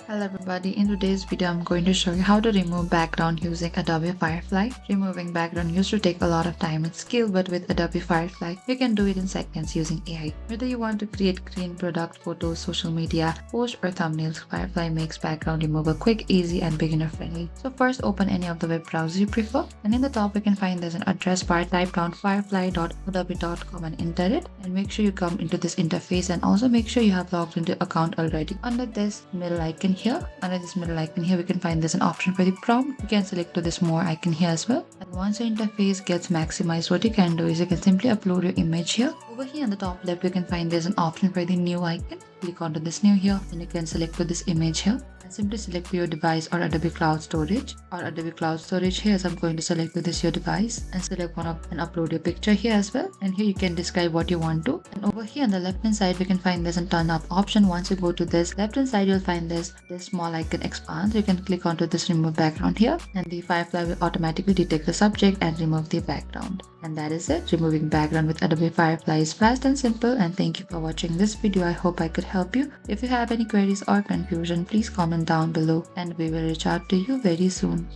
Hello everybody, in today's video I'm going to show you how to remove background using Adobe Firefly. Removing background used to take a lot of time and skill, but with Adobe Firefly you can do it in seconds using AI. Whether you want to create green product, photos, social media, posts or thumbnails, Firefly makes background removal quick, easy and beginner friendly. So first open any of the web browsers you prefer, and in the top you can find there's an address bar. Type down firefly.adobe.com and enter it, and make sure you come into this interface, and also make sure you have logged into account already. Under this middle icon here, we can find there's an option for the prompt. You can select to this more icon here as well, and once your interface gets maximized, what you can do is you can simply upload your image here. Over here on the top left you can find there's an option for the new icon. Click onto this new here, and you can select to this image here and simply select your device or Adobe Cloud Storage here. So I'm going to select to this your device and select one up and upload your picture here as well, and here you can describe what you want to. And over here on the left hand side we can find there's a turn up option. Once you go to this left hand side you'll find this small icon expands. You can click onto this remove background here, and the Firefly will automatically detect the subject and remove the background. And that is it. Removing background with Adobe Firefly is fast and simple. And thank you for watching this video. I hope I could help you. If you have any queries or confusion, please comment down below and we will reach out to you very soon.